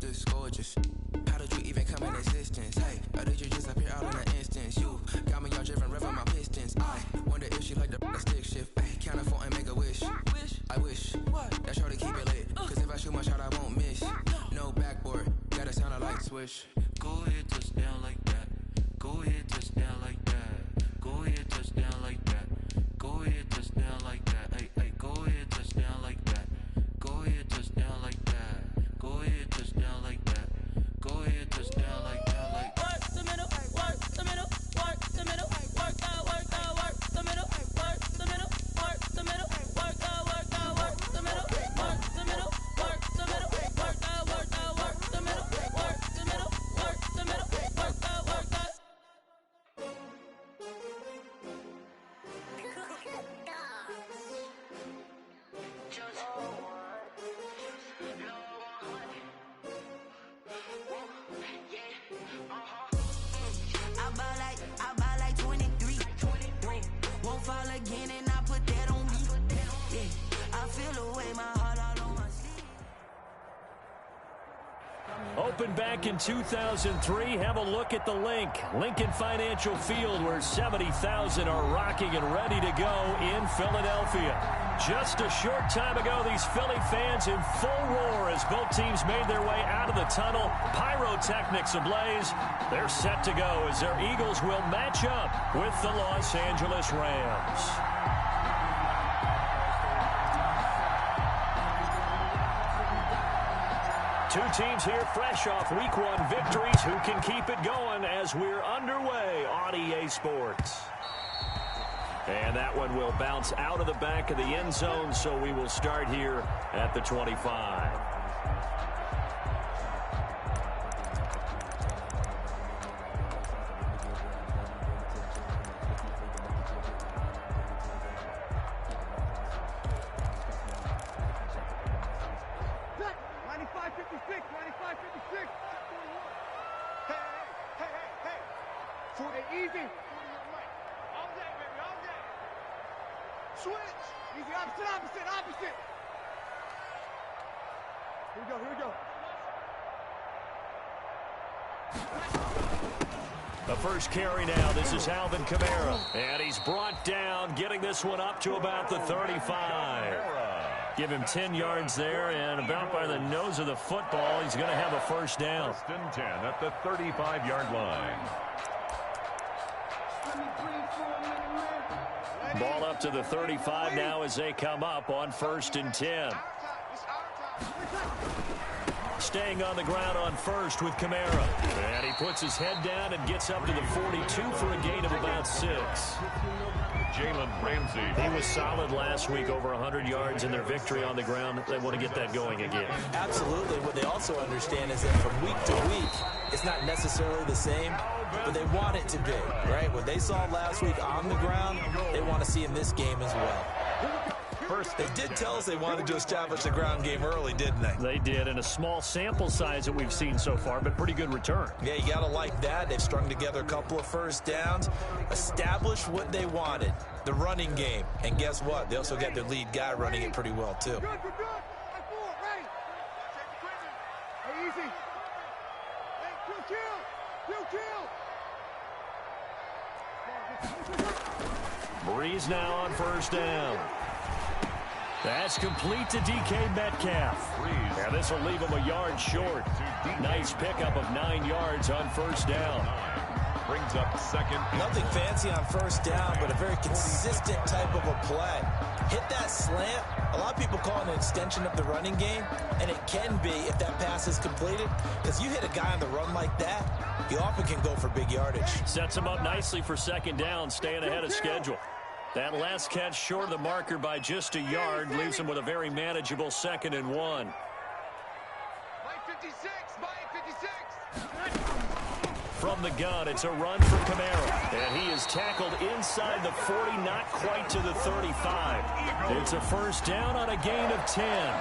this gorgeous. How did you even come in existence? Hey, or did you just appear out in an instance? You got me all driven, revving my pistons. I wonder if she like the stick shift. Hey, count a four and make a wish. I wish that shorty keep it lit. Cause if I shoot my shot, I won't miss. No backboard, gotta sound like swish. Go ahead, touchdown like that. Go ahead, touchdown like that. Go ahead, touchdown like that. Go ahead, touchdown like that. Hey, hey, go ahead, touchdown like that. Go ahead, touchdown like that. Go ahead, touchdown like that. Go ahead, touchdown like that. Like work the middle, work the middle, work the middle, work out, work the middle, work the middle, work the middle, work out, work the middle, work the middle, work the middle, work out, work the middle, work the middle, work the middle, work out, work out. I buy like 23. Won't fall again and I put that on me. Yeah, I feel the way my heart all on my sleeve. Opened back in 2003. Have a look at the link. Lincoln Financial Field, where 70,000 are rocking and ready to go in Philadelphia. Just a short time ago, these Philly fans in full roar as both teams made their way out of the tunnel. Pyrotechnics ablaze. They're set to go as their Eagles will match up with the Los Angeles Rams. Two teams here fresh off Week 1 victories who can keep it going as we're underway on EA Sports. And that one will bounce out of the back of the end zone, so we will start here at the 25. Opposite. Here we go. The first carry now. This is Alvin Kamara. And he's brought down, getting this one up to about the 35. Give him 10 yards there, and about by the nose of the football, he's going to have a first down. First and 10 at the 35-yard line. Ball up to the 35 now as they come up on first and 10. Staying on the ground on first with Kamara. And he puts his head down and gets up to the 42 for a gain of about 6. Jalen Ramsey. He was solid last week, over 100 yards in their victory on the ground. They want to get that going again. Absolutely. What they also understand is that from week to week, it's not necessarily the same, but they want it to be, right? What they saw last week on the ground, they want to see in this game as well. They did tell us they wanted to establish the ground game early, didn't they? They did, in a small sample size that we've seen so far, but pretty good return. Yeah, you got to like that. They've strung together a couple of first downs, established what they wanted, the running game. And guess what? They also got their lead guy running it pretty well, too. Good. Hey, easy. Hey, kill. Breeze now on first down. That's complete to DK Metcalf. And this will leave him a yard short. Nice pickup of 9 yards on first down. Brings up second. Nothing fancy on first down, but a very consistent type of a play. Hit that slant. A lot of people call it an extension of the running game, and it can be if that pass is completed. Because you hit a guy on the run like that, you often can go for big yardage. Sets him up nicely for second down, staying ahead of schedule. That last catch short of the marker by just a yard leaves him with a very manageable 2nd and 1. Mike 56. From the gun, it's a run for Kamara. And he is tackled inside the 40, not quite to the 35. It's a first down on a gain of 10.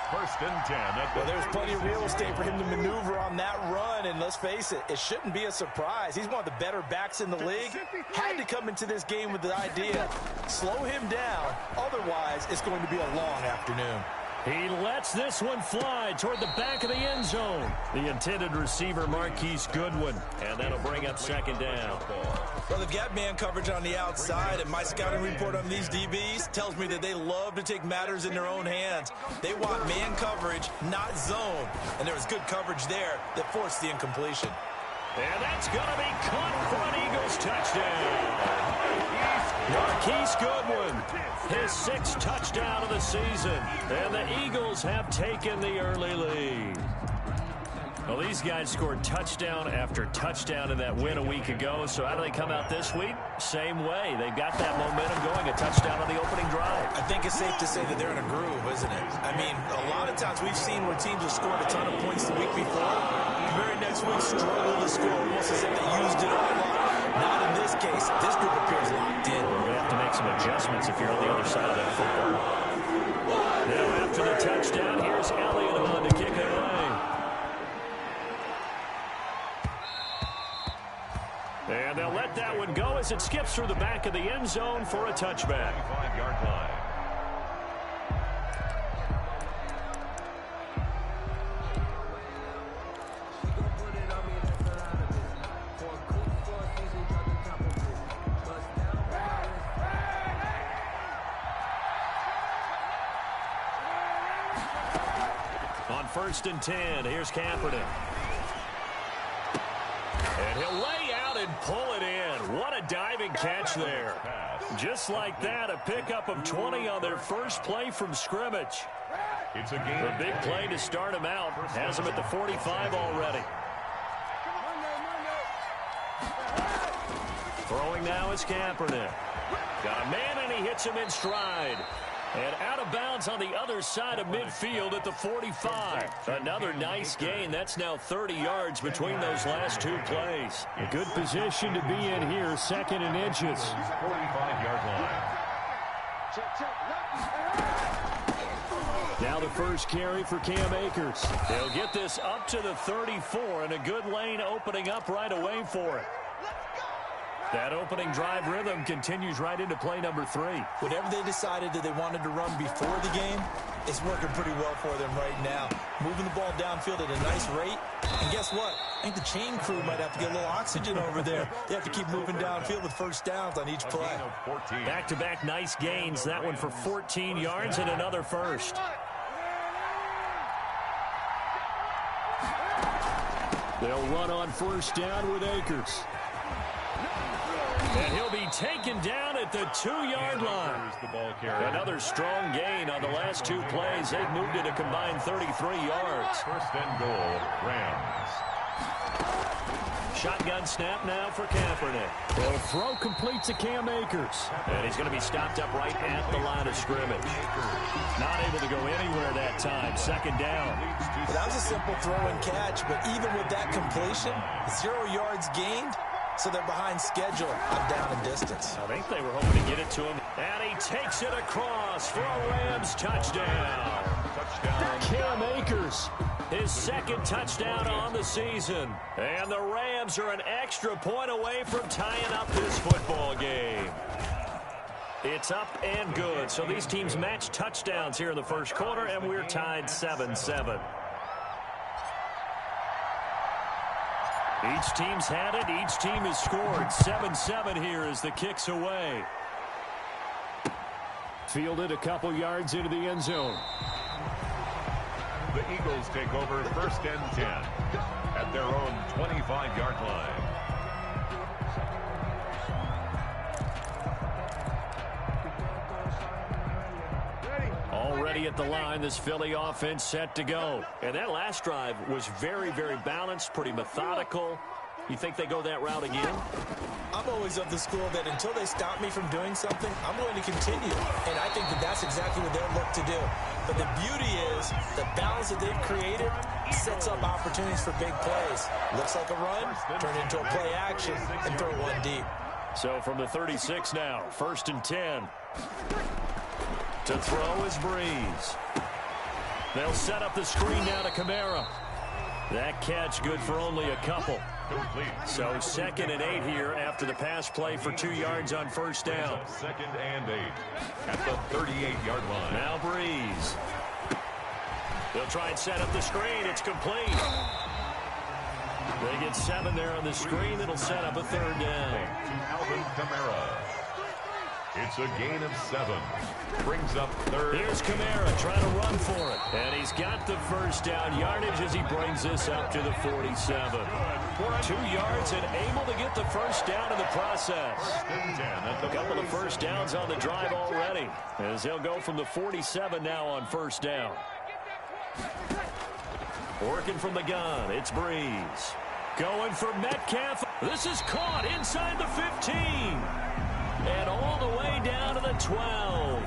First and 10. Well, there's plenty of real estate for him to maneuver on that run, and let's face it, it shouldn't be a surprise. He's one of the better backs in the league. Had to come into this game with the idea, slow him down, otherwise it's going to be a long afternoon. He lets this one fly toward the back of the end zone. The intended receiver, Marquise Goodwin. And that'll bring up second down. Well, they've got man coverage on the outside, and my scouting report on these DBs tells me that they love to take matters in their own hands. They want man coverage, not zone. And there was good coverage there that forced the incompletion. And that's going to be caught for an Eagles touchdown. Marquise Goodwin, his 6th touchdown of the season. And the Eagles have taken the early lead. Well, these guys scored touchdown after touchdown in that win a week ago. So how do they come out this week? Same way. They've got that momentum going, a touchdown on the opening drive. I think it's safe to say that they're in a groove, isn't it? I mean, a lot of times we've seen where teams have scored a ton of points the week before. The very next week struggle to score, almost as if they used it all up. Not in this case. This group appears locked in. You're going to have to make some adjustments if you're on the other side of that football. Now after the touchdown, here's Elliott on to kick it away. And they'll let that one go as it skips through the back of the end zone for a touchback. 5-yard line. On 1st and 10, here's Kaepernick. And he'll lay out and pull it in. What a diving catch there. Just like that, a pickup of 20 on their first play from scrimmage. It's a game. The big play to start him out has him at the 45 already. Throwing now is Kaepernick. Got a man and he hits him in stride. And out of bounds on the other side of midfield at the 45. Another nice gain. That's now 30 yards between those last 2 plays. A good position to be in here, 2nd and inches. 45-yard line. Now the first carry for Cam Akers. They'll get this up to the 34, and a good lane opening up right away for it. That opening drive rhythm continues right into play number 3. Whatever they decided that they wanted to run before the game, it's working pretty well for them right now. Moving the ball downfield at a nice rate. And guess what? I think the chain crew might have to get a little oxygen over there. They have to keep moving downfield with first downs on each play. Back-to-back nice gains. That one for 14 yards and another first. They'll run on first down with Akers. And he'll be taken down at the 2-yard line. Another strong gain on the last 2 plays. They've moved it a combined 33 yards. 1st and goal, Rams. Shotgun snap now for Kaepernick. The throw complete to Cam Akers. And he's going to be stopped up right at the line of scrimmage. Not able to go anywhere that time. 2nd down. Well, that was a simple throw and catch, but even with that completion, 0 yards gained. So they're behind schedule on down and distance. I think they were hoping to get it to him. And he takes it across for a Rams touchdown. Cam Akers, his 2nd touchdown on the season. And the Rams are an extra point away from tying up this football game. It's up and good. So these teams match touchdowns here in the first quarter, and we're tied 7-7. Each team's had it. Each team has scored. 7-7 here as the kick's away. Fielded a couple yards into the end zone. The Eagles take over 1st and 10 at their own 25-yard line. Already at the line, this Philly offense set to go. And that last drive was very, very balanced, pretty methodical. You think they go that route again? I'm always of the school that until they stop me from doing something, I'm going to continue. And I think that that's exactly what they'll look to do. But the beauty is the balance that they've created sets up opportunities for big plays. Looks like a run, turn into a play action, and throw one deep. So from the 36 now, 1st and 10. To throw is Breeze. They'll set up the screen now to Kamara. That catch good for only a couple. So 2nd and 8 here after the pass play for 2 yards on first down. 2nd and 8 at the 38-yard line. Now Breeze. They'll try and set up the screen. It's complete. They get 7 there on the screen. It'll set up a third down. To Alvin Kamara. It's a gain of 7. Brings up third. Here's Kamara trying to run for it. And he's got the first down yardage as he brings this up to the 47. 2 yards and able to get the first down in the process. A couple of first downs on the drive already, as he'll go from the 47 now on first down. Working from the gun, it's Breeze. Going for Metcalf. This is caught inside the 15. And all the way down to the 12.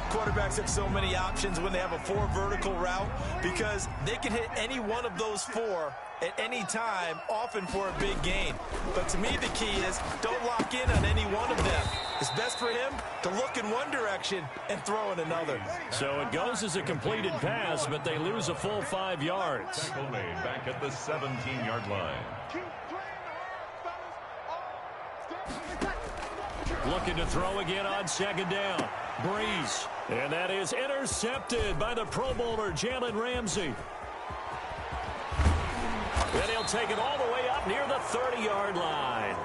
Quarterbacks have so many options when they have a 4 vertical route because they can hit any one of those 4 at any time, often for a big gain. But to me, the key is don't lock in on any one of them. It's best for him to look in one direction and throw in another. So it goes as a completed pass, but they lose a full 5 yards. Tackle made back at the 17-yard line. Looking to throw again on second down. Breeze. And that is intercepted by the Pro Bowler, Jalen Ramsey. And he'll take it all the way up near the 30-yard line.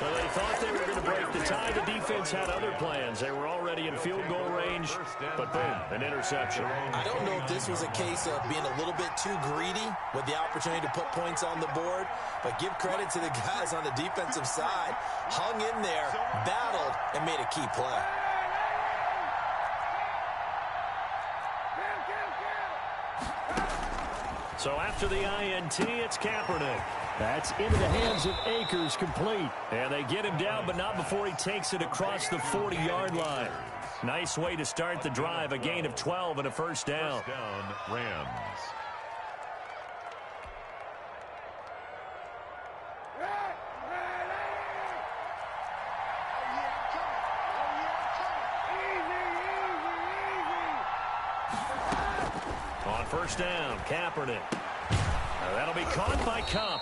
So they thought they were going to break the tie. The defense had other plans. They were already in field goal range, but boom, an interception. I don't know if this was a case of being a little bit too greedy with the opportunity to put points on the board, but give credit to the guys on the defensive side. Hung in there, battled, and made a key play. So after the INT, it's Kaepernick. That's into the hands of Akers, complete. And they get him down, but not before he takes it across the 40-yard line. Nice way to start the drive, a gain of 12 and a first down. First down, Rams. On first down, Kaepernick. That'll be caught by Kupp.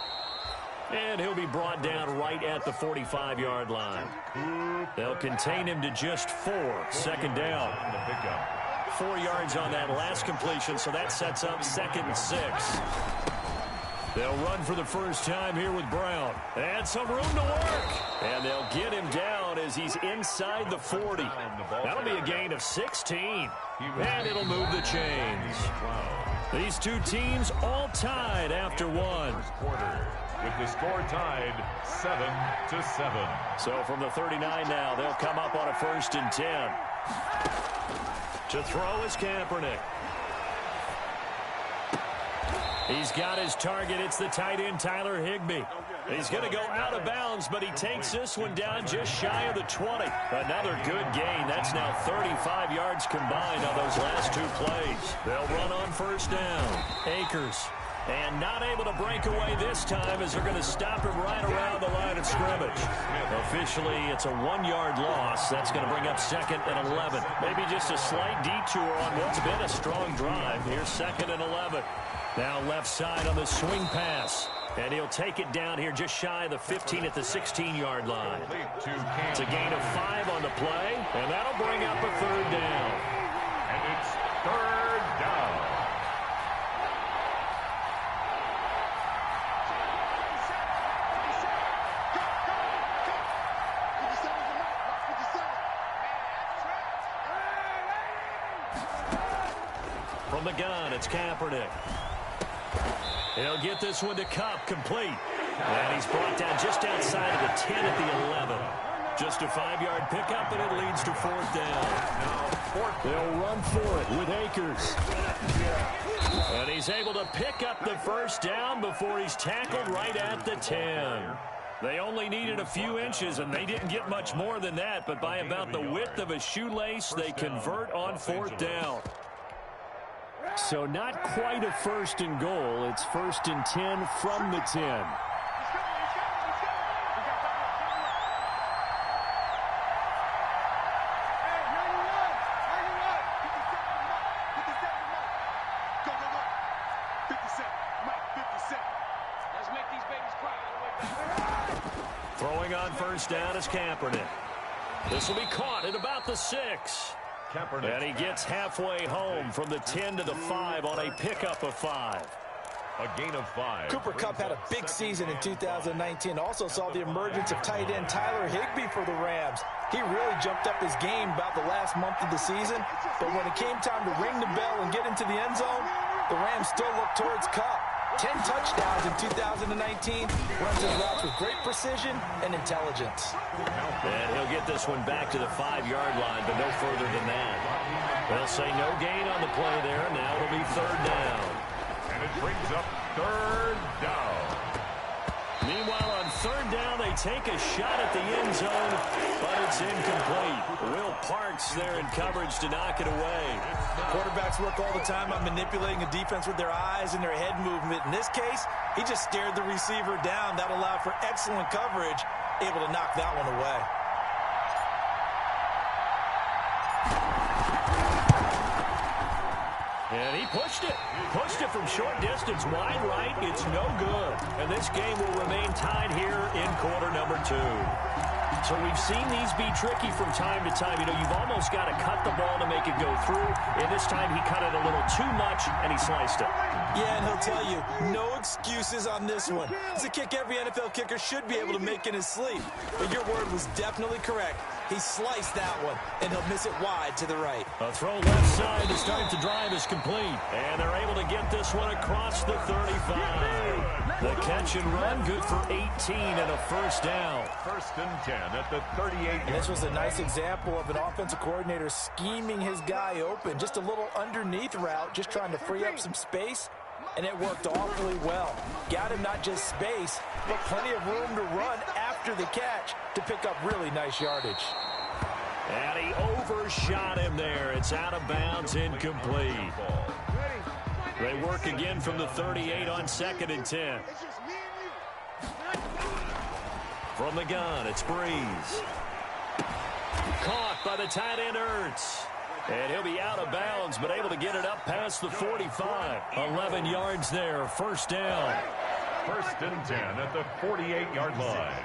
And he'll be brought down right at the 45-yard line. They'll contain him to just 4. Second down. 4 yards on that last completion, so that sets up 2nd and 6. They'll run for the first time here with Brown. And some room to work. And they'll get him down as he's inside the 40. That'll be a gain of 16. And it'll move the chains. These two teams all tied after one. With the score tied 7-7. So from the 39 now, they'll come up on a 1st and 10. To throw is Kaepernick. He's got his target. It's the tight end, Tyler Higbee. He's going to go out of bounds, but he takes this one down just shy of the 20. Another good gain. That's now 35 yards combined on those last 2 plays. They'll run on first down. Akers. And not able to break away this time as they're going to stop him right around the line of scrimmage. Officially, it's a 1-yard loss. That's going to bring up 2nd and 11. Maybe just a slight detour on what's been a strong drive. Here's 2nd and 11. Now left side on the swing pass. And he'll take it down here just shy of the 15 at the 16-yard line. It's a gain of 5 on the play, and that'll bring up a 3rd down. And it's 3rd down. From the gun, it's Kaepernick. He'll get this one to Kupp, complete. And he's brought down just outside of the 10 at the 11. Just a 5-yard pickup, and it leads to 4th down. They'll run for it with Akers. And he's able to pick up the first down before he's tackled right at the 10. They only needed a few inches, and they didn't get much more than that. But by about the width of a shoelace, they convert on 4th down. So not quite a 1st and goal. It's 1st and 10 from the 10. Throwing on first down is Kaepernick. This will be caught at about the 6. And he gets halfway home from the 10 to the 5 on a pickup of 5. A gain of 5. Cooper Kupp had a big season in 2019. Also saw the emergence of tight end Tyler Higbee for the Rams. He really jumped up his game about the last month of the season. But when it came time to ring the bell and get into the end zone, the Rams still looked towards Kupp. 10 touchdowns in 2019. Runs his routes with great precision and intelligence. And he'll get this one back to the 5-yard line, but no further than that. They'll say no gain on the play there. Now it'll be 3rd down. And it brings up 3rd down. Meanwhile, on 3rd down, they take a shot at the end zone, but it's incomplete. Will Parks there in coverage to knock it away. Quarterbacks work all the time on manipulating a defense with their eyes and their head movement. In this case, he just stared the receiver down. That allowed for excellent coverage, able to knock that one away. And he pushed it. Pushed it from short distance, wide right. It's no good. And this game will remain tied here in quarter number 2. So we've seen these be tricky from time to time. You know, you've almost got to cut the ball to make it go through. And this time he cut it a little too much, and he sliced it. Yeah, and he'll tell you, no excuses on this one. It's a kick every NFL kicker should be able to make in his sleep. But your word was definitely correct. He sliced that one, and he'll miss it wide to the right. A throw left side to start the drive is complete. And they're able to get this one across the 35. The catch and run, good for 18 and a 1st down. 1st and 10 at the 38. And this was a nice example of an offensive coordinator scheming his guy open. Just a little underneath route, just trying to free up some space. And it worked awfully well. Got him not just space, but plenty of room to run after the catch to pick up really nice yardage. And he overshot him there. It's out of bounds, incomplete. They work again from the 38 on 2nd and 10. From the gun, it's Breeze. Caught by the tight end, Ertz. And he'll be out of bounds, but able to get it up past the 45. 11 yards there, 1st down. 1st and 10 at the 48-yard line.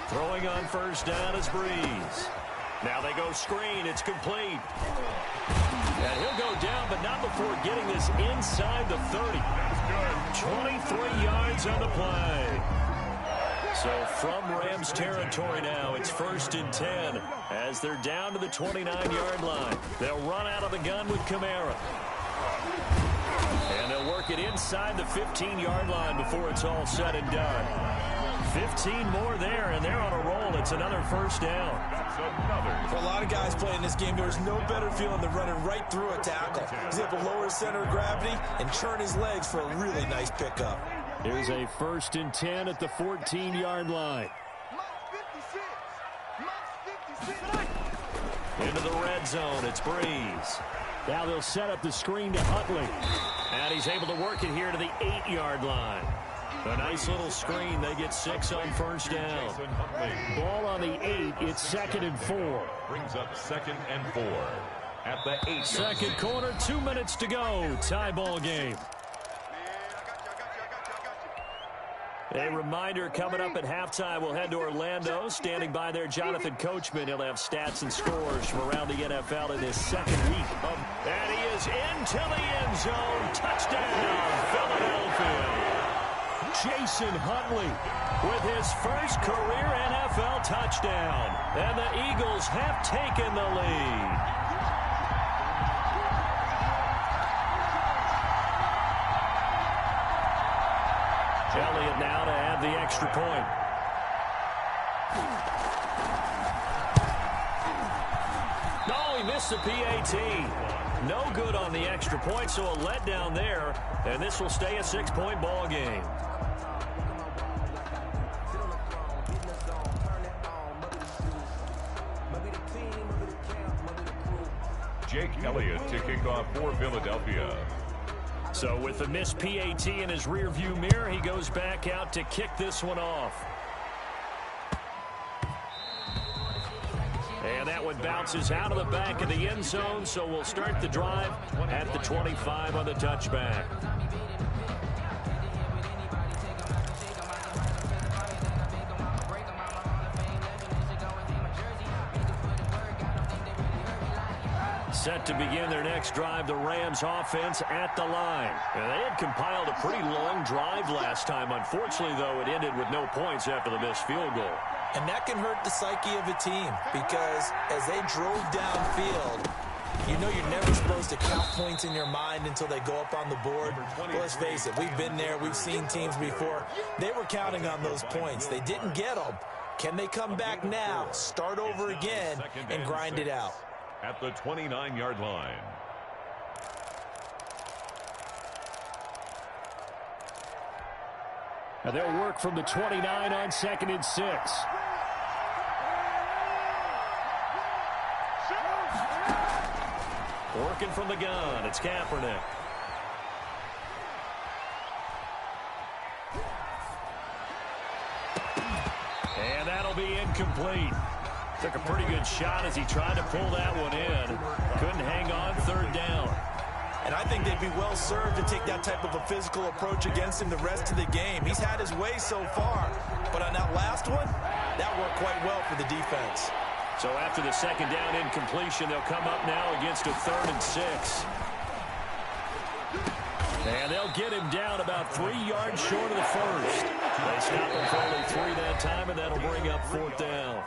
Throwing on 1st down is Breeze. Now they go screen. It's complete. And he'll go down, but not before getting this inside the 30. That's good. 23 yards on the play. So from Rams territory now, it's 1st and 10 as they're down to the 29-yard line. They'll run out of the gun with Kamara. And they'll work it inside the 15-yard line before it's all said and done. 15 more there, and they're on a roll. It's another 1st down. That's another. For a lot of guys playing this game, there's no better feeling than running right through a tackle. He's able to lower his center of gravity and churn his legs for a really nice pickup. Here's a 1st and 10 at the 14-yard line. Into the red zone, it's Breeze. Now they'll set up the screen to Huntley. And he's able to work it here to the 8-yard line. A nice little screen. They get 6 on 1st down. Ball on the 8. It's 2nd and 4. Brings up 2nd and 4 at the 8. Second quarter, 2 minutes to go. Tie ball game. A reminder coming up at halftime, we'll head to Orlando. Standing by there, Jonathan Coachman. He'll have stats and scores from around the NFL in his 2nd week. And he is into the end zone. Touchdown, Philadelphia. Jason Huntley with his first career NFL touchdown. And the Eagles have taken the lead. Elliott now to add the extra point. No, he missed the PAT. No good on the extra point, so a letdown there. And this will stay a 6-point ball game. Jake Elliott to kick off for Philadelphia. So with the missed PAT in his rearview mirror, he goes back out to kick this one off. And that one bounces out of the back of the end zone, so we'll start the drive at the 25 on the touchback. set to begin their next drive. The Rams offense at the line. And they had compiled a pretty long drive last time. Unfortunately, though, it ended with no points after the missed field goal. And that can hurt the psyche of a team because as they drove downfield, you know you're never supposed to count points in your mind until they go up on the board. Well, let's face it, we've been there. We've seen teams before. They were counting on those points. They didn't get them. Can they come back now, start over again, and grind it out? At the 29-yard line. And they'll work from the 29 on 2nd and 6. Working from the gun, it's Kaepernick. And that'll be incomplete. Took a pretty good shot as he tried to pull that one in. Couldn't hang on 3rd down. And I think they'd be well served to take that type of a physical approach against him the rest of the game. He's had his way so far. But on that last one, that worked quite well for the defense. So after the 2nd down incompletion, they'll come up now against a 3rd and 6. And they'll get him down about 3 yards short of the first. They stop him for only 3 that time, and that'll bring up 4th down.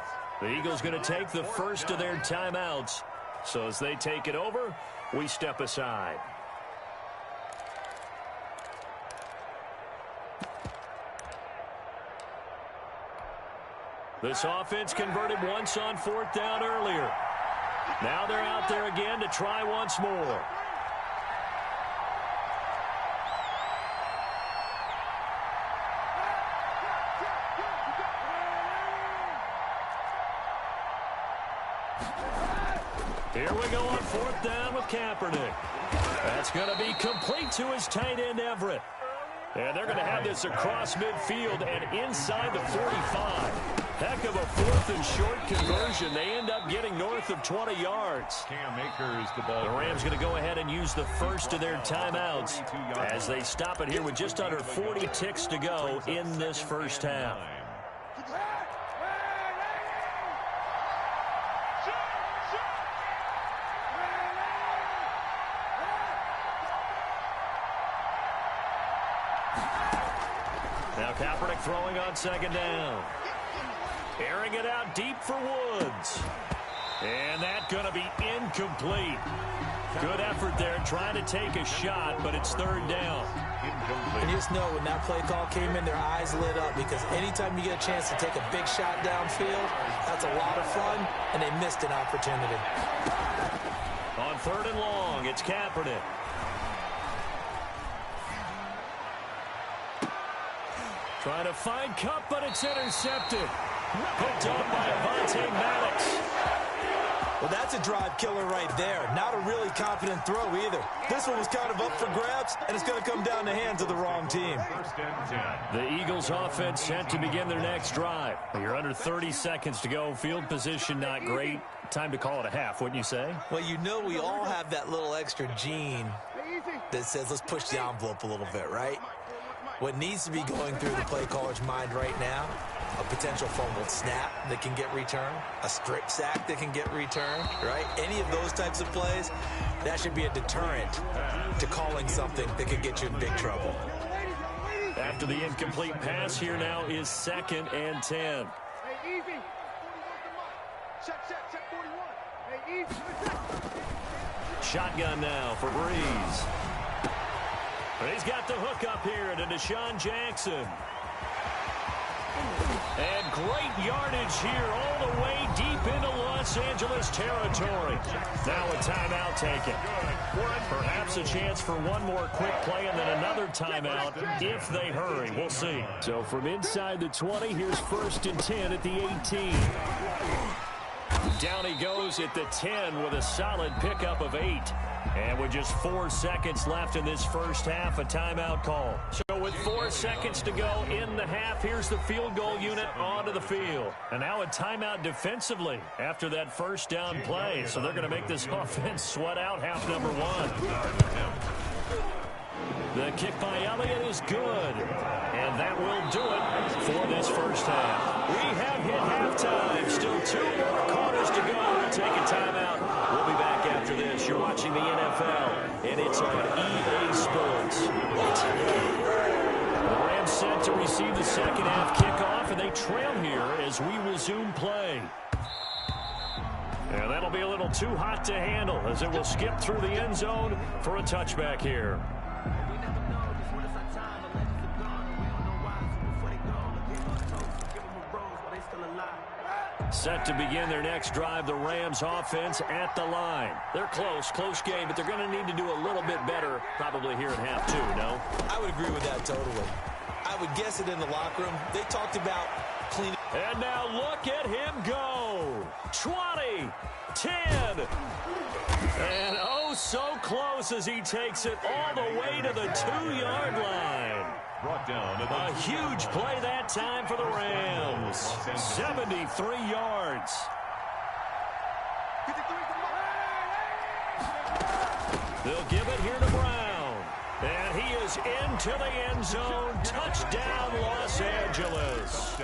The Eagles going to take the first of their timeouts. So as they take it over, we step aside. This offense converted once on 4th down earlier. Now they're out there again to try once more. Here we go on 4th down with Kaepernick. That's going to be complete to his tight end, Everett. And they're going to have this across midfield and inside the 45. Heck of a 4th and short conversion. They end up getting north of 20 yards. Cam Akers, the ball. The Rams going to go ahead and use the first of their timeouts as they stop it here with just under 40 ticks to go in this first half. Now Kaepernick throwing on 2nd down. Airing it out deep for Woods. And that's going to be incomplete. Good effort there trying to take a shot, but it's 3rd down. And you just know when that play call came in, their eyes lit up because anytime you get a chance to take a big shot downfield, that's a lot of fun, and they missed an opportunity. On 3rd and long, it's Kaepernick. Trying to find Kupp, but it's intercepted. Hooked up by Avonte Maddox. Well, that's a drive killer right there. Not a really confident throw either. This one was kind of up for grabs, and it's going to come down the hands of the wrong team. The Eagles offense set to begin their next drive. You're under 30 seconds to go. Field position not great. Time to call it a half, wouldn't you say? Well, you know we all have that little extra gene that says let's push the envelope a little bit, right? What needs to be going through the play caller's mind right now, a potential fumbled snap that can get returned, a strip sack that can get returned, right? Any of those types of plays, that should be a deterrent to calling something that could get you in big trouble. After the incomplete pass, here now is 2nd and 10. Hey, easy. Check 41. Hey, easy. Shotgun now for Breeze. He's got the hook up here to Deshaun Jackson. And great yardage here all the way deep into Los Angeles territory. Now a timeout taken. Perhaps a chance for one more quick play and then another timeout if they hurry. We'll see. So from inside the 20, here's 1st and 10 at the 18. Down he goes at the 10 with a solid pickup of 8. And with just 4 seconds left in this first half, a timeout call. So with 4 seconds to go in the half, here's the field goal unit onto the field. And now a timeout defensively after that first down play. So they're going to make this offense sweat out half number 1. The kick by Elliott is good. And that will do it for this first half. We have hit halftime. Still 2 more quarters to go. We'll take a timeout. We'll be back after this. watching the NFL, and it's on EA Sports. The Rams set to receive the second half kickoff, and they trail here as we resume play. And that'll be a little too hot to handle as it will skip through the end zone for a touchback here. Set to begin their next drive, the Rams offense at the line. They're close game, but they're going to need to do a little bit better probably here at half two, no? I would agree with that totally. I would guess it in the locker room. They talked about cleaning. And now look at him go. 20, 10, and oh so close as he takes it all the way to the 2-yard line. Brought down A huge play that time for the Rams. 73 yards. They'll give it here to Brown. And he is into the end zone. Touchdown, Los Angeles.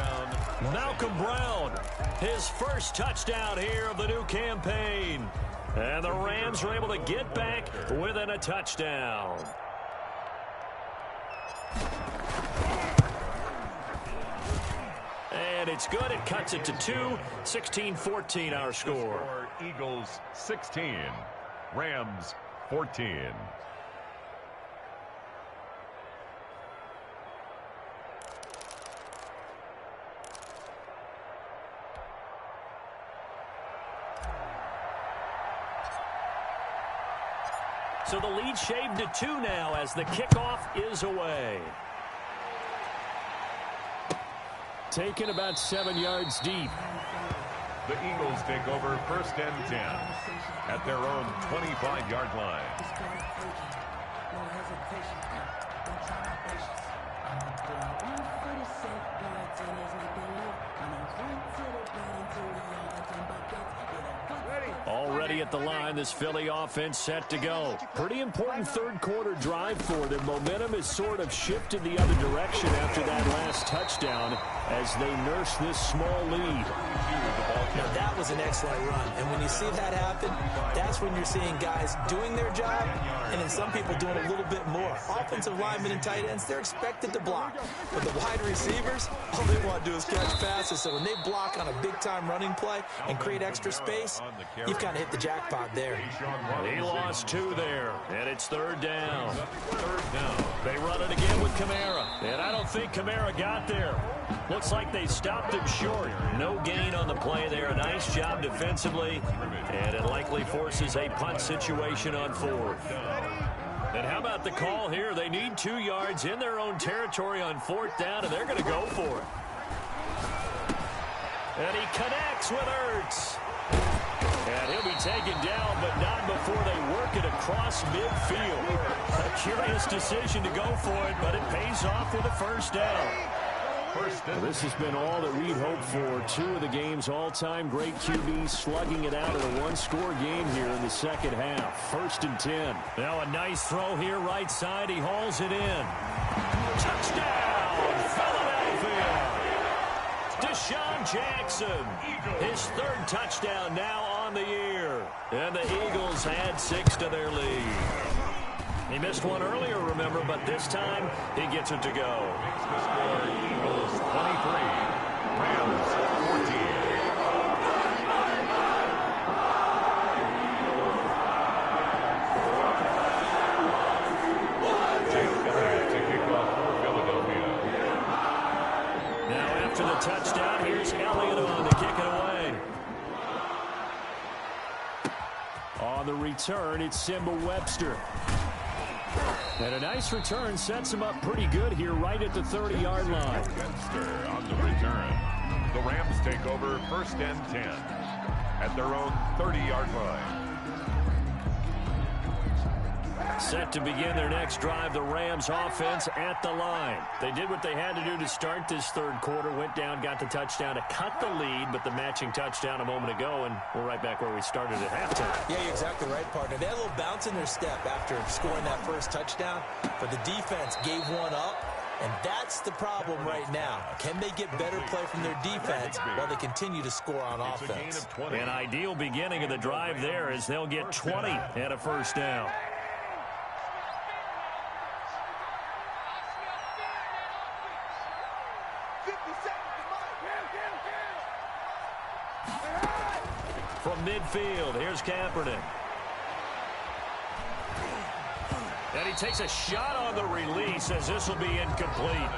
Malcolm Brown, his first touchdown here of the new campaign. And the Rams are able to get back within a touchdown. And it's good. It cuts it to 2. 16-14 our score. Eagles 16, Rams 14. So the lead shaved to 2 now as the kickoff is away. Taken about 7 yards deep. The Eagles take over first and 10 at their own 25-yard line. Already at the line, this Philly offense set to go. Pretty important third-quarter drive for them. Momentum has sort of shifted the other direction after that last touchdown as they nurse this small lead. Now, that was an excellent run. And when you see that happen, that's when you're seeing guys doing their job and then some people doing a little bit more. Offensive linemen and tight ends, they're expected to block. But the wide receivers, all they want to do is catch passes. So when they block on a big-time running play and create extra space, you've kind of hit the jackpot there. He lost 2 there, and it's third down. They run it again with Kamara, and I don't think Kamara got there. Looks like they stopped him short. No gain on the play there. A nice job defensively, and it likely forces a punt situation on 4th. And how about the call here? They need 2 yards in their own territory on 4th down, and they're going to go for it. And he connects with Ertz. And he'll be taken down, but not before they work it across midfield. A curious decision to go for it, but it pays off with a first down. Well, this has been all that we'd hoped for. 2 of the game's all-time great QBs slugging it out in a one-score game here in the second half. 1st and 10. Now a nice throw here right side. He hauls it in. Touchdown, Philadelphia. Deshaun Jackson, his 3rd touchdown now on the year. And the Eagles add 6 to their lead. He missed one earlier, remember, but this time he gets it to go. Eagles 23, Rams 14. Now after the touchdown, here's Elliott on to kick it away. On the return, it's Simba Webster. And a nice return sets him up pretty good here right at the 30-yard line. Webster on the return. The Rams take over first and 10 at their own 30-yard line. Set to begin their next drive, the Rams offense at the line. They did what they had to do to start this third quarter, went down, got the touchdown to cut the lead, but the matching touchdown a moment ago, and we're right back where we started at halftime. Yeah, you're exactly right, partner. They had a little bounce in their step after scoring that first touchdown, but the defense gave one up, And that's the problem right now. Can they get better play from their defense while they continue to score on offense? An ideal beginning of the drive there as they'll get 20 and a first down. From midfield, here's Kaepernick. And he takes a shot on the release as this will be incomplete.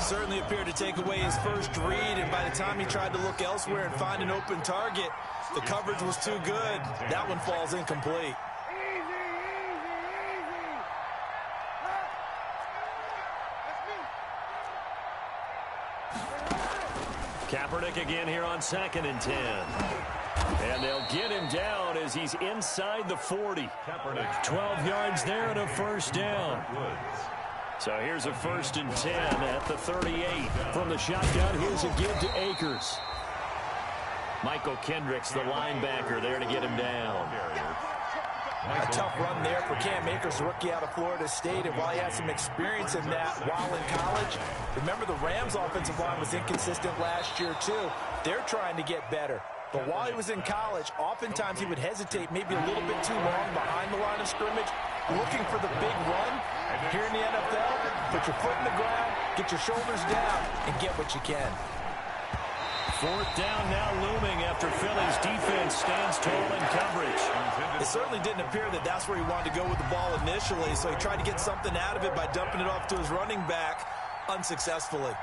Certainly appeared to take away his first read, and by the time he tried to look elsewhere and find an open target, the coverage was too good. That one falls incomplete. Kaepernick again here on 2nd and 10. And they'll get him down as he's inside the 40. 12 yards there and a first down. So here's a 1st and 10 at the 38. From the shotgun, here's a give to Akers. Michael Kendricks, the linebacker, there to get him down. A tough run there for Cam Akers, rookie out of Florida State. And while he had some experience in that while in college, remember the Rams' offensive line was inconsistent last year too. They're trying to get better. But while he was in college, oftentimes he would hesitate maybe a little bit too long behind the line of scrimmage, looking for the big run. Here in the NFL, put your foot in the ground, get your shoulders down, and get what you can. 4th down now looming after Philly's defense stands tall in coverage. It certainly didn't appear that that's where he wanted to go with the ball initially, so he tried to get something out of it by dumping it off to his running back unsuccessfully.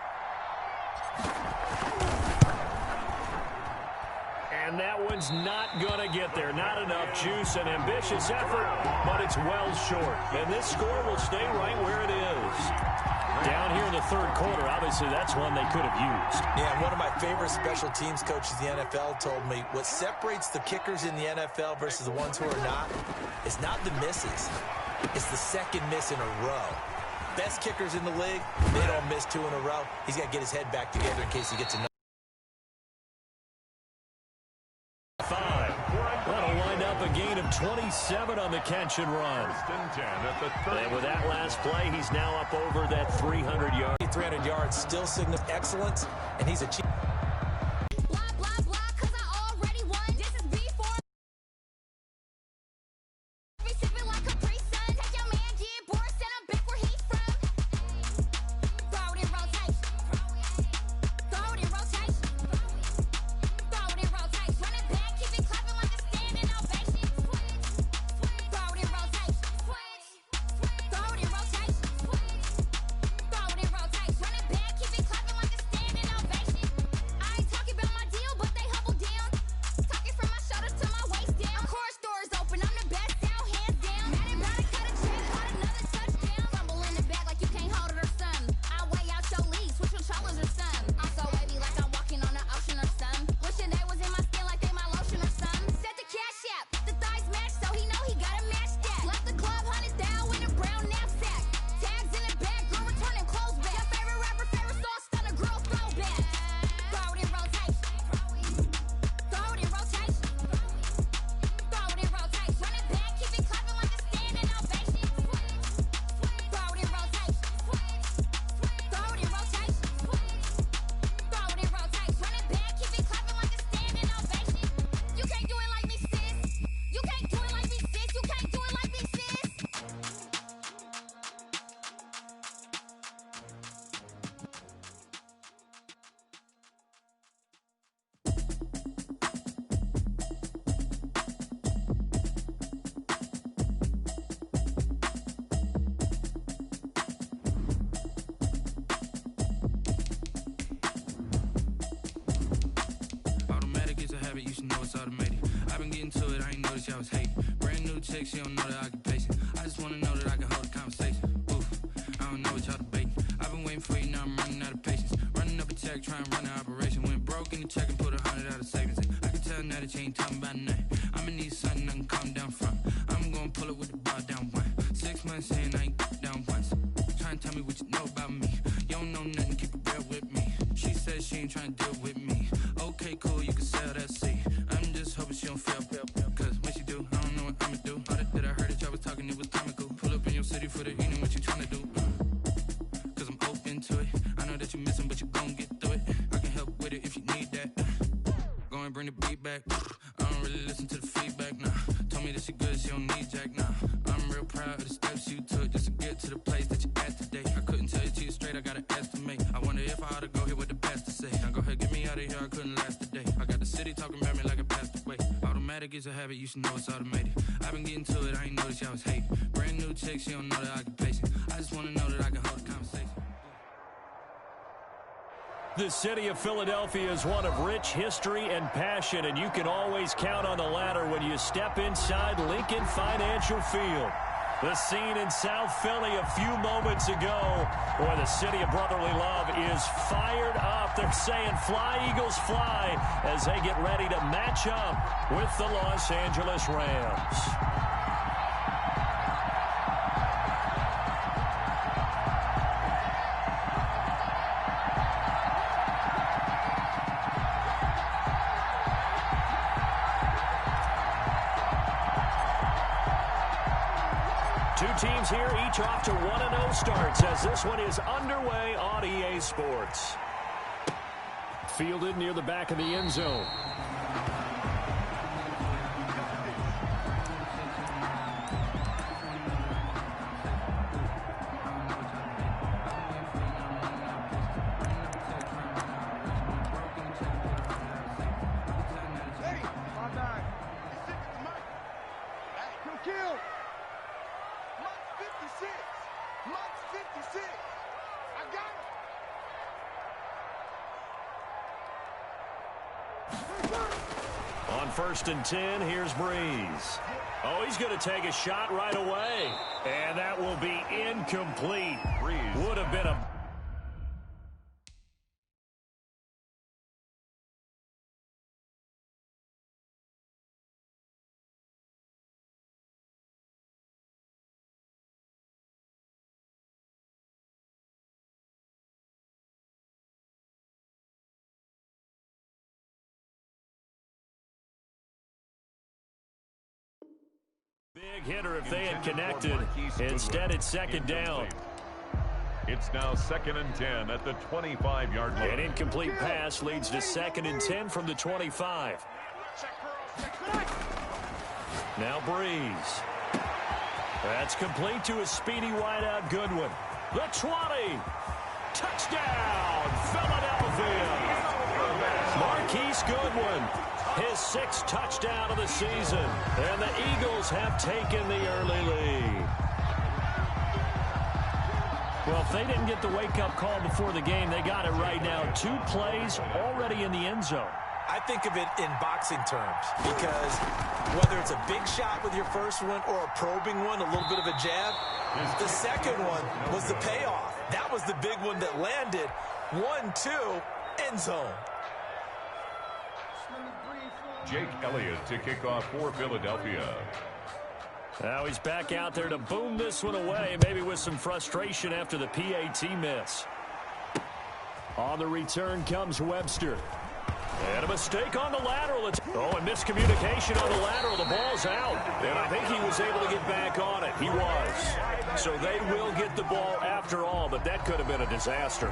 And that one's not going to get there. Not enough juice, an ambitious effort, but it's well short. And this score will stay right where it is. Down here in the 3rd quarter, obviously that's one they could have used. Yeah, one of my favorite special teams coaches in the NFL told me what separates the kickers in the NFL versus the ones who are not is not the misses. It's the second miss in a row. Best kickers in the league, they don't miss 2 in a row. He's got to get his head back together in case he gets another. That'll wind up a gain of 27 on the catch and run. And with that last play, he's now up over that 300 yards. 300 yards still signals excellence, and he's achieved. You should know it's automated. I've been getting to it, I ain't noticed y'all was hating. Brand new chick, she don't know the occupation. I just wanna know that I can hold a conversation. Oof, I don't know what y'all debating. I've been waiting for you, now I'm running out of patience. Running up a check, trying to run an operation. Went broke in the check and put 100 out of savings. I can tell now that you ain't talking about nothing. I'ma need something I can calm down from. I'm gonna pull it with the bar down one. 6 months saying I ain't down once. Trying to tell me what you know about me. You don't know nothing, keep it real with me. She said she ain't trying to deal with me. Okay, cool, you can sell that seat. I'm just hoping she don't fail. Cause when she do, I don't know what I'ma do. All that I heard that y'all was talking, it was comical. Pull up in your city for the evening, what you trying to do? Cause I'm open but you gon' get through it. I can help with it if you need that. Go and bring the beat back. I don't really listen to the feedback, nah. Told me that she good, she don't need Jack, nah. I'm real proud of the steps you took just to get to the place that you at today. I couldn't tell you to you straight, I gotta estimate. I wonder if I ought to go here with the best to say. Now go ahead, get me out of here, I couldn't last today. I got the city talking about me like I passed away. Automatic is a habit, you should know it's automated. I've been getting to it, I ain't noticed y'all was hating. Brand new chick, she don't know that I can pace it. I just wanna know that I can hold a conversation. The city of Philadelphia is one of rich history and passion, and you can always count on the latter when you step inside Lincoln Financial Field. The scene in South Philly a few moments ago where the city of brotherly love is fired up. They're saying fly, Eagles, fly as they get ready to match up with the Los Angeles Rams. Two teams here, each off to 1-0 starts as this one is underway on EA Sports. Fielded near the back of the end zone. On 1st and 10, here's Breeze. Oh, he's going to take a shot right away. And that will be incomplete. Breeze would have been a... big hitter if they had connected. Instead, it's second down. It's now 2nd and 10 at the 25-yard line. An incomplete pass leads to 2nd and 10 from the 25. Now Breeze. That's complete to a speedy wideout Goodwin. The 20. Touchdown, Philadelphia. Marquise Goodwin. His 6th touchdown of the season. And the Eagles have taken the early lead. Well, if they didn't get the wake-up call before the game, they got it right now. 2 plays already in the end zone. I think of it in boxing terms because whether it's a big shot with your first one or a probing one, a little bit of a jab, the second one was the payoff. That was the big one that landed. 1-2, end zone. Jake Elliott to kick off for Philadelphia. Now he's back out there to boom this one away, maybe with some frustration after the PAT miss. On the return comes Webster. And a mistake on the lateral. And miscommunication on the lateral. The ball's out. And I think he was able to get back on it. He was. So they will get the ball after all, but that could have been a disaster.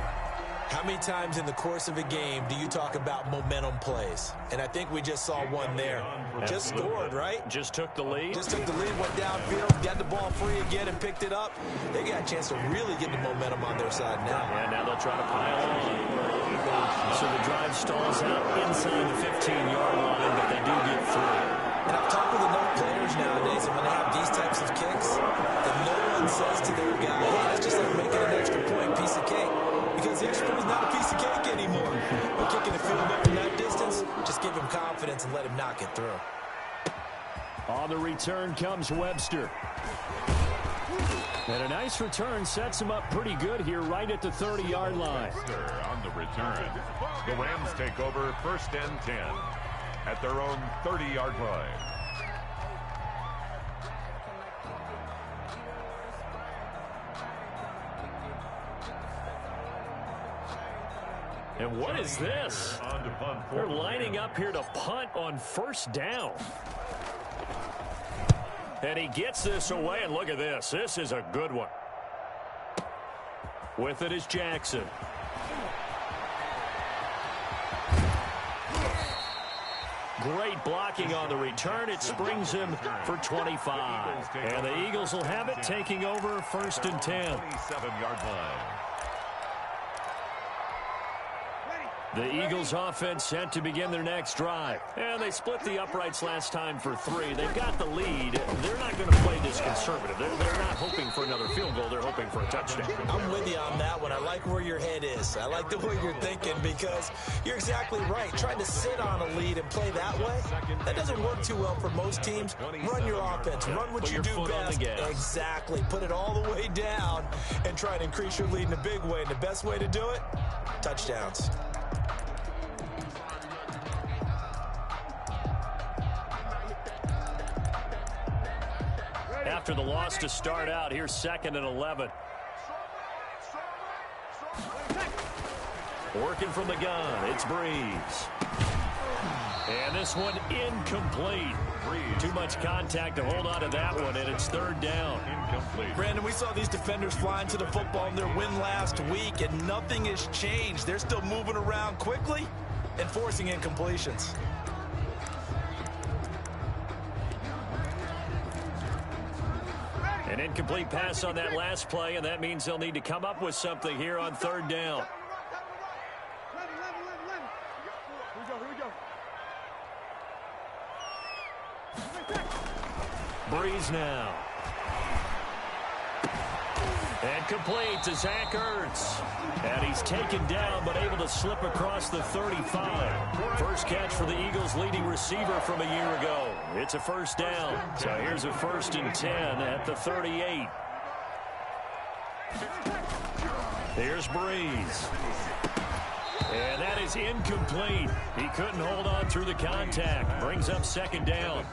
How many times in the course of a game do you talk about momentum plays? And I think we just saw one there. Just scored, right? Just took the lead. Just took the lead, went downfield, got the ball free again and picked it up. They got a chance to really get the momentum on their side now. And now they'll try to pile on. So the drive stalls out inside the 15-yard line, but they do get through. And I've talked with enough players nowadays, and when they have these types of kicks, that no one says to their guy, hey, that's just like making an extra point, piece of cake. Because the extra point is not a piece of cake anymore. But kicking the field goal from that distance, just give him confidence and let him knock it through. On the return comes Webster. And a nice return sets him up pretty good here right at the 30-yard line. On the return, the Rams take over 1st and 10 at their own 30-yard line. And what is this? They're lining up here to punt on 1st down. And he gets this away, and look at this. This is a good one. With it is Jackson. great blocking on the return. It springs him for 25. And the Eagles will have it, taking over 1st and 10. 27-yard line. The Eagles offense set to begin their next drive. And they split the uprights last time for 3. They've got the lead. They're not going to play this conservative. They're not hoping for another field goal. They're hoping for a touchdown. I'm with you on that one. I like where your head is. I like the way you're thinking because you're exactly right. Trying to sit on a lead and play that way, that doesn't work too well for most teams. Run your offense. Run what you do best. Exactly. Put it all the way down and try to increase your lead in a big way. And the best way to do it, touchdowns. After the loss to start out, here's 2nd and 11. Working from the gun, it's Breeze. And this one incomplete. Too much contact to hold on to that one, and it's 3rd down. Incomplete. Brandon, we saw these defenders flying to the football in their win last week, and nothing has changed. They're still moving around quickly and forcing incompletions. An incomplete pass on that last play, and that means they'll need to come up with something here on 3rd down. Breeze now. And complete to Zach Ertz. And he's taken down, but able to slip across the 35. First catch for the Eagles' leading receiver from a year ago. It's a 1st down. So here's a 1st and 10 at the 38. Here's Breeze. And that is incomplete. He couldn't hold on through the contact. Brings up 2nd down.